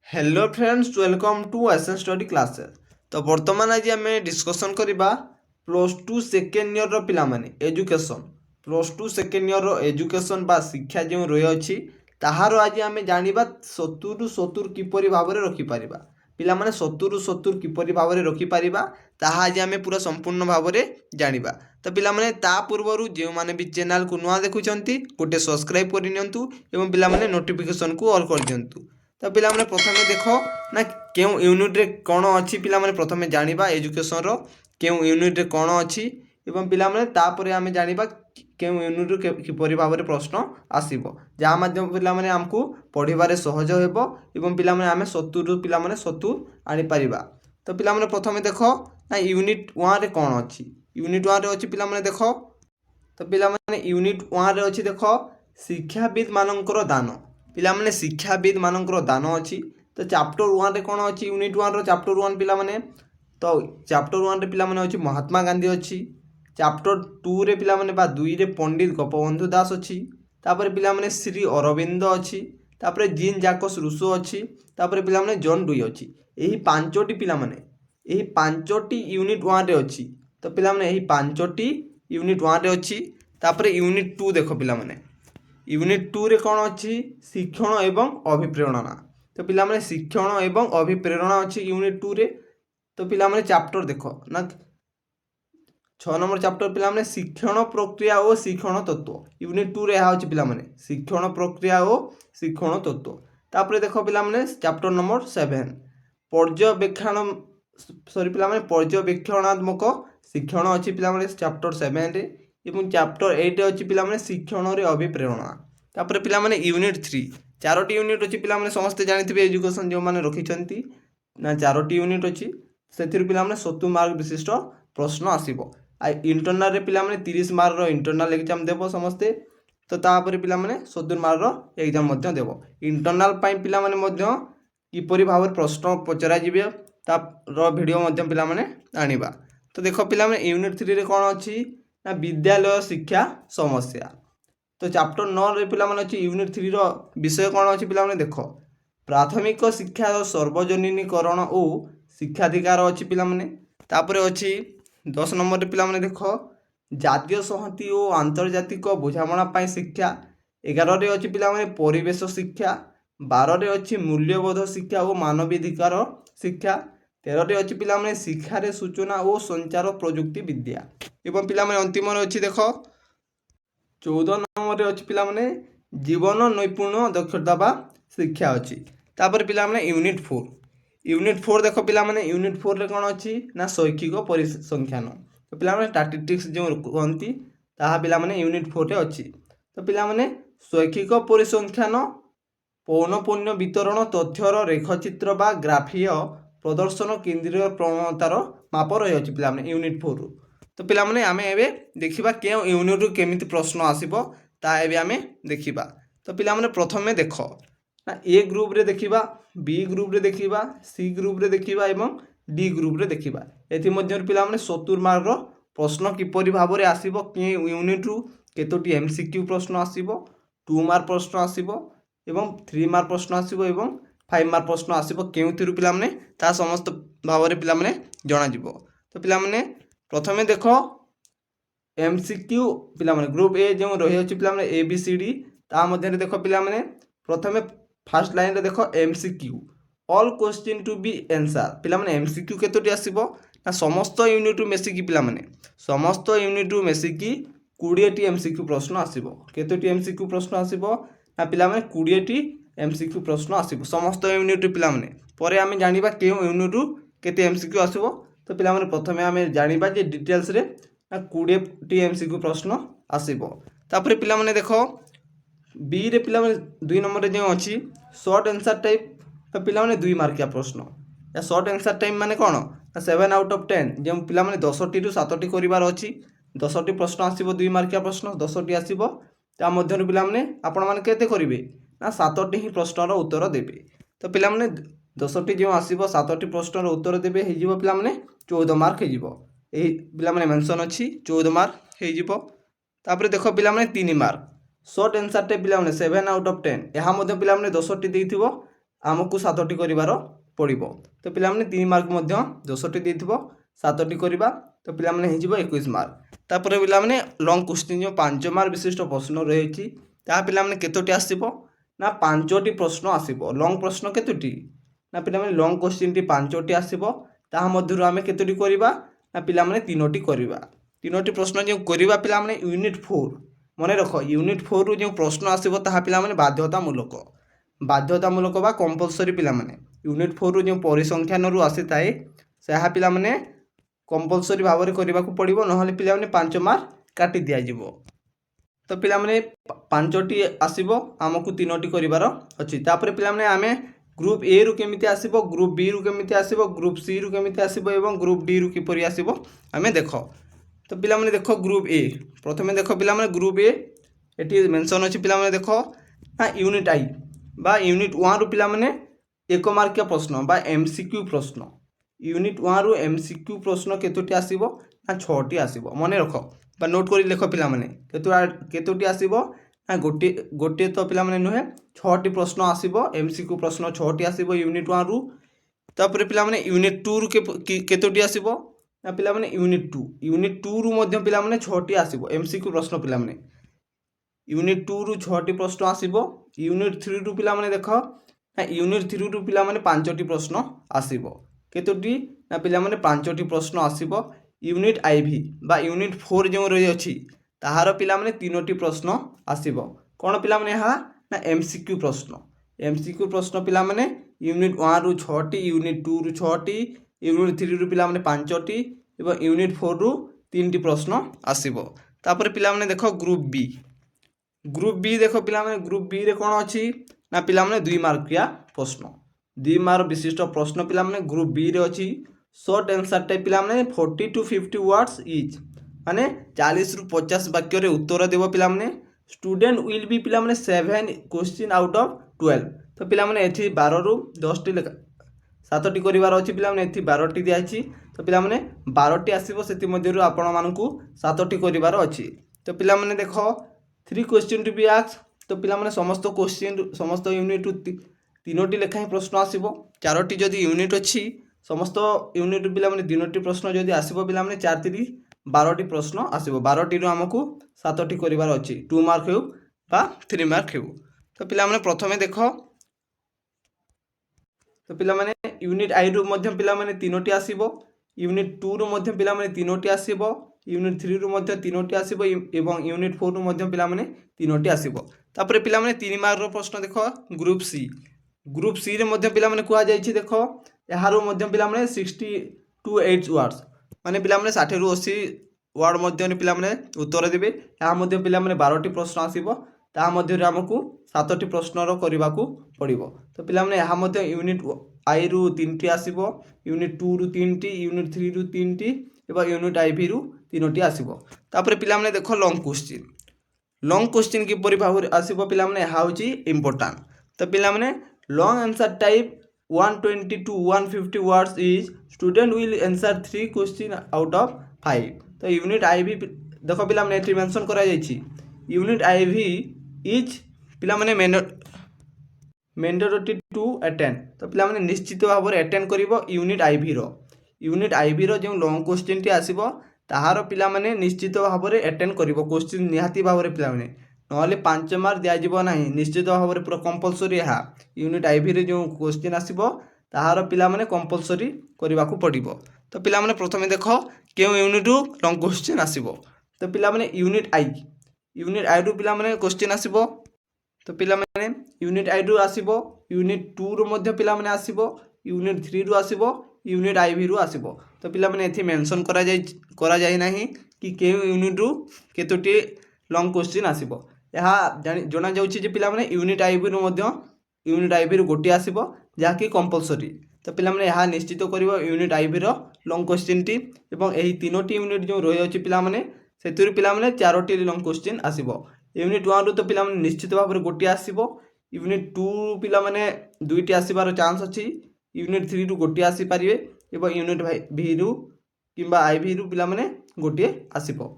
Hello friends welcome to SN study classes. तो बर्तमान आज आम डिस्कसन करवा प्लस टू सेकेंड इयर पिला माने education plus two second year education बा शिक्षा जो रही अच्छी ताहार आज आम जाना 70 किपरि भाव में रखिपर पिला माने 70 किपरि भाव में रखिपर ताहा आज आम पूरा संपूर्ण भाव में जाना। तो पिला माने ता पूर्व जो मैंने भी चैनल को नुआ देखुंत गोटे सब्सक्राइब कर पिला माने नोटिफिकेशन को ऑल कर दिंतु। तो पिला माने प्रथमे देख ना क्यों यूनिट रे कौन अच्छी पिला माने प्रथमे जानिबा एजुकेशन रो क्यों यूनिट रे कौन अच्छी एवं पिला माने तापरे आमे जानिबा क्यों यूनिट रे किपरि भाव में प्रश्न आसीबो जहाँ माध्यम पिला माने हमको पढ़िबारे सहज हेबो एवं पिला माने आमे 70 पिला माने 70 आनी परिबा। तो पिला माने प्रथमे देख ना यूनिट 1 रे कौन अच्छी यूनिट 1 रे अच्छी पिला माने देख। तो पिला माने यूनिट 1 रे अच्छी देख शिक्षाविद मानकर दान पिला माने शिक्षाविद मानकर दान अच्छी। तो चैप्टर 1 रे कौन अच्छी यूनिट 1 रो चैप्टर 1 पिला माने तो चैप्टर 1 रे पिला माने अच्छी महात्मा गांधी अच्छी। चैप्टर 2 रे पिला माने बा 2 रे पंडित गोपबंधु दास अच्छी। तापर पिला माने श्री अरविंद अच्छी। तापर जीन जाकस रूसो अच्छी। तापर पिला माने जॉन डुई अच्छी। यही पांचटी पिला माने यही पांचटी यूनिट 1 रे अच्छी। तो पिला माने यही पांचटी यूनिट 1 रे अच्छी। तापर यूनिट 2 देखो पिला माने यूनिट 2 रे कौन अच्छी शिक्षण एवं अभिप्रेरणा। तो पिला माने शिक्षण एवं अभिप्रेरणा अच्छी यूनिट 2 रे। तो पिला माने चैप्टर देखो ना 6 नंबर चैप्टर पिला माने शिक्षण प्रक्रिया और शिक्षण तत्व यूनिट 2 रे यहाँ अच्छी पिला माने शिक्षण प्रक्रिया और शिक्षण तत्व। तापर देखो पिला माने चैप्टर नंबर 7 पर्यवेक्षण सॉरी पिला माने पर्यवेक्षणात्मक शिक्षण अच्छी पिला माने चैप्टर 7 रे एवं चैप्टर 8 अच्छी पिला माने शिक्षण रे अभिप्रेरणा। तापर पिला माने यूनिट 3 चारोटी यूनिट अच्छी पिला माने समस्त जानिथिबे एजुकेशन जो माने रखिछंती ना चारोटी यूनिट अच्छी सेथिर पिला माने 70 मार्क विशिष्ट प्रश्न आसीबो। आ इंटरनल रे पिला माने 30 मार्क रो इंटरनल एग्जाम देबो समस्ते। तो तापर पिला माने 70 मार्क रो एग्जाम मध्य देबो इंटरनल पई पिला माने मध्य किपरि भाव प्रश्न पचरा जिबे ता रो वीडियो मध्य पिला माने आनिबा। तो देखो पिला माने यूनिट 3 रे कोन अछि ना विद्यालय शिक्षा समस्या। तो चैप्टर 9 रे पिला माने अछि यूनिट 3 रो विषय कोन अछि पिला माने देखो प्राथमिक शिक्षा सार्वजनीकरण और शिक्षाधिकार अछि पिला माने। तापर अछि 10 नंबर रे पिला माने देखो जातीय संहति और आंतर्जातिक बुझामणा पाई शिक्षा। 11 रे अछि पिला माने परिवेश शिक्षा। 12 रे अछि मूल्यबोध शिक्षा और मानवाधिकार शिक्षा। 13 रे अछि पिला माने शिक्षा रे सूचना और संचार प्रयुक्ति विद्या एवं पिला माने अंतिम रे अछि देखो 14 नंबर रे अछि पिला माने जीवन नैपुण्य दक्षता बा शिक्षा अच्छी। तापर पिला माने यूनिट 4 देखो पिला माने यूनिट 4 रे कोन अछि ना शैक्षिक परिसंख्यान। तो पिला माने स्टैटिस्टिक्स जो कहंती ताहा पिला माने यूनिट 4 रे अछि। तो पिला माने शैक्षिक परिसंख्यान पौनपुन्य वितरण तथ्यर रेखचित्र बा ग्राफीय प्रदर्शन केंद्रीय प्रवणतार माप रही अछि पिला माने यूनिट 4 रु। तो पिला माने आमे एबे देखिबा केउ यूनिट रु केमिति प्रश्न आसीबो ता एबे आमे देखिबा। तो पिला माने प्रथमे देखो ना ए ग्रुप रे देखिबा बी ग्रुप रे देखिबा सी ग्रुप रे देखिबा एवं डी ग्रुप रे देखिबा। एथि मध्य पिला माने 70 मार्क रो प्रश्न किपरि भाव रे आसीबो कि यूनिट रु केतोटी एमसीक्यू प्रश्न आसीबो 2 मार्क प्रश्न आसीबो एवं 3 मार्क प्रश्न आसीबो एवं 5 मार्क प्रश्न आसीबो केउथिरु पिला माने ता समस्त भाव रे पिला माने जणा जिवो। तो पिला माने प्रथमे देखो एमसीक्यू पिला माने ग्रुप ए जो रही अछि पिला माने ए बी सी डी ता मध्य रे देखो पिला माने प्रथमे फर्स्ट लाइन रे देखो MCQ all question to be answer पिला माने एमसीक्यू केतोटी आसीबो ना समस्त यूनिट रु मेसिकी पिला माने समस्त यूनिट रु मेसिकी 20 टी एमसीक्यू प्रश्न आसीबो। केतोटी एमसीक्यू प्रश्न आसीबो ना पिला माने 20 टी एमसीक्यू प्रश्न आसीबो समस्त यूनिट रु पिला माने। परे आमे जानिबा केउ यूनिट रु केते एमसीक्यू आसीबो। तो पिला माने प्रथमे आमे जानिबा जे डिटेल्स रे ना 20 टी एमसीक्यू प्रश्न आसीबो। तापर पिला माने देखो बी रे पिला माने 2 नंबर रे जो अछि शॉर्ट आंसर टाइप। तो पिला माने 2 मार्किया प्रश्न या शॉर्ट आंसर टाइप माने कोन 7 आउट ऑफ 10 जे पिला माने 10 टी रु 7 टी करिवार अछि 10 टी प्रश्न आसीबो 2 मार्किया प्रश्न 10 टी आसीबो ता मध्य पिला माने आपण माने केते करिवे ना 7 टी ही प्रश्न रो उत्तर देबे। तो पिला माने 10 टी जो आसीबो 7 टी प्रश्न रो उत्तर देबे हे जिवो पिला माने 14 मार्क हे जिवो एही पिला माने मेंशन अछि 14 मार्क हे जिवो। तापर देखो पिला माने 3 मार्क शॉर्ट आंसर टे पिला माने 7 आउट ऑफ 10 यहाँ मध्य पिला माने 10 टी देइथिबो आमको 7टी कर पड़ो। तो पिलाने 3 मार्क 10टी देथिबो 7टी करवा तो पिलाने हो 21 मार्क। तापर पिलाने लॉन्ग क्वेश्चन जो 5 मार्क विशिष्ट प्रश्न रही पिलाने केतोटी आसीबो ना 5टी प्रश्न आसीबो। लॉन्ग प्रश्न केतोटी ना पिलाने लॉन्ग क्वेश्चन टी 5टी आसीबो ताहा मध्यरु आमे केतोटी करबा ना पिलाने 3टी करबा। 3टी प्रश्न जो करबा पिलाने यूनिट 4 मन रख यूनिट 4 रु जो प्रश्न आसीबो ताहा पिलाने बाध्यतामूलक बा कंपलसरी पिलाने यूनिट 4 रु जो परिसंख्यान रु आसी थाए सेहा पिलाने कंपलसरी भाव में करने को पड़ो ना पिलाने 5 मार्क काटी दिया जिवो। तो पिलाने 5टी आसीबो आमको 3टी करिवार अछि। तापर पिलाने आमे ग्रुप ए रु केमिति आसीबो ग्रुप बी रु केमिति आसीबो ग्रुप सी रु केमिति आसीबो एवं ग्रुप डी रु किपरि आसीबो आमे देखो। तो पिलाने देखो ग्रुप ए प्रथमे देखो पिलाने ग्रुप ए एटी मेंशन अछि पिलाने देखो ना यूनिट आई बा यूनिट 1 रु पिलाने 1 मार्किया प्रश्न बा एमसीक्यू प्रश्न यूनिट 1 रु एमसीक्यू प्रश्न केतोटी आसीबो ना 6टी आसीबो। मन रख बा नोट करी लेख पिलाने केतोटी आसीबो ना गोटे तो पिलाने नुहे 6टी प्रश्न आसीबो एमसीक्यू प्रश्न 6टी आसीबो यूनिट 1 रु। तापर पिलाने यूनिट 2 रु केतोटी आसीबो ना पिलाने यूनिट 2 रु मध्य पिलाने 6टी आसीबो एमसीक्यू प्रश्न पिलाने यूनिट 2 रु 6टी प्रश्न आसीबो। यूनिट 3 रु पिलाने देखो ना यूनिट 3 रु पिलाने 5टी प्रश्न आसीबो केतोटी ना पिलाने 5टी प्रश्न आसीबो। यूनिट आईवी बा यूनिट 4 जो रही अछि ताहार पिलाने 3टी प्रश्न आसीबो कोन पिलाने हा ना एमसीक्यू प्रश्न पिलाने यूनिट 1 रु 6टी यूनिट 2 रु 6टी यूनिट 3 रु पिलाने 5टी एवं यूनिट 4 रु 3टी प्रश्न आसीबो। तापर पिलाने देखो ग्रुप बी देखो पिलाने ग्रुप बी रे कोन अछि ना पिलाने 2 मार्किया प्रश्न 2 मार्क विशिष्ट प्रश्न पिलाने ग्रुप बी रे अछि। शॉर्ट आंसर टाइप पिलाने 40 to 50 वर्ड्स इच माने 40 रु 50 वाक्य रे उत्तर देबो पिलाने। स्टूडेंट विल बी पिलाने 7 क्वेश्चन आउट ऑफ 12 तो पिलाने एथि 12 रु 10टी लेखा 7टी करिवार अछि पिलाने एथि 12टी दिया अछि तो पिलाने 12टी आसीबो सेति मध्यरु आपण मानकु 7टी करिवार अछि। तो पिलाने देखो 3 क्वेश्चन टू बी आस्क्ड तो पिलाने समस्त क्वेश्चन समस्त यूनिट 3टी लेखा प्रश्न आसीबो 4टी जदि यूनिट अछि समस्त यूनिट पिलाने 3टी प्रश्न जदि आसीबो पिलाने 4 3 12टी प्रश्न आसीबो 12टी रु हमकु 7टी करिवार अछि 2 मार्क हेउ बा 3 मार्क हेउ। तो पिलाने प्रथमे देखो तो पिलाने यूनिट आई रु मध्य पिलाने 3टी आसीबो यूनिट 2 रु मध्य पिलाने 3टी आसीबो यूनिट 3 रु मध्य 3टी आसीबो एवं यूनिट 4 रु मध्य पिलाने 3टी आसीबो। तापर पिलाने 3 मार्क रो प्रश्न देखो ग्रुप सी रे मध्य पिलाने कुआ जायछि देखो यार मध्य पिलाने 60 to 8 वर्ड्स माने पिलाने 60 रु 80 वर्ड मध्य पिलाने उत्तर देबे या मध्य पिलाने 12टी प्रश्न आसीबो ता मध्य हमकु 7टी प्रश्न रो करबाकू पड़िबो। तो पिलाने या मध्य यूनिट आई रु 3टी आसीबो यूनिट 2 रु 3टी यूनिट 3 रु 3टी एवं यूनिट आईवी रु 3टी आसीबो। तापर पिलाने देखो लॉन्ग क्वेश्चन किपरि भाव आसीबो पिलाने हाउची इंपोर्टेंट। तो पिलाने long answer type 120 to 150 words is student will answer 3 question out of 5। तो यूनिट आईवी देखो पिलाने एथि मेंशन करा जायछि यूनिट आईवी इज पिलाने मैंडेटरी टू अटेंड। तो पिलाने निश्चित भाव में अटेंड करिवो यूनिट आईवी रो जो लॉन्ग क्वेश्चन टी आसीबो ताहार पिलाने निश्चित भाव में अटेंड करिवो क्वेश्चन निहाती भाव में पिलाने नहले 5 मार्क दिया जिवो नाही निश्चित भाव में पूरा कंपलसरी हा यूनिट आईवी रे जो क्वेश्चन आसीबो ताहार पिलाने कंपलसरी करबाकू पड़िबो। तो पिलाने प्रथमे देखो केउ यूनिट रु लॉन्ग क्वेश्चन आसीबो। तो पिलाने यूनिट आई रु पिलाने क्वेश्चन आसीबो। तो पिलाने यूनिट आई रु आसीबो यूनिट 2 रु मध्य पिलाने आसीबो यूनिट 3 रु आसीबो यूनिट आईवी रु आसीबो। तो पिलाने एथि मेंशन करा जाय नाही कि केउ यूनिट रु केतोटी लॉन्ग क्वेश्चन आसीबो यहा जना जाउछि जे पिलाने यूनिट आईवी रु गोटी आसीबो जाकि कंपलसरी। तो पिलाने यहा निश्चित करिवो यूनिट आईवी रो लॉन्ग क्वेश्चन टी एवं एही 3टी यूनिट जो रहि अछि पिलाने सेतुर पिलाने 4टी लॉन्ग क्वेश्चन आसीबो। यूनिट 1 रु तो पिलाने निश्चित भाव में गोटी आसीबो यूनिट 2 पिलाने 2टी आसीबार चांस अछि यूनिट 3 रु गोटी आसी परिवे एवं यूनिट भी रु किंबा आईवी रु पिलाने गोटी आसीबो।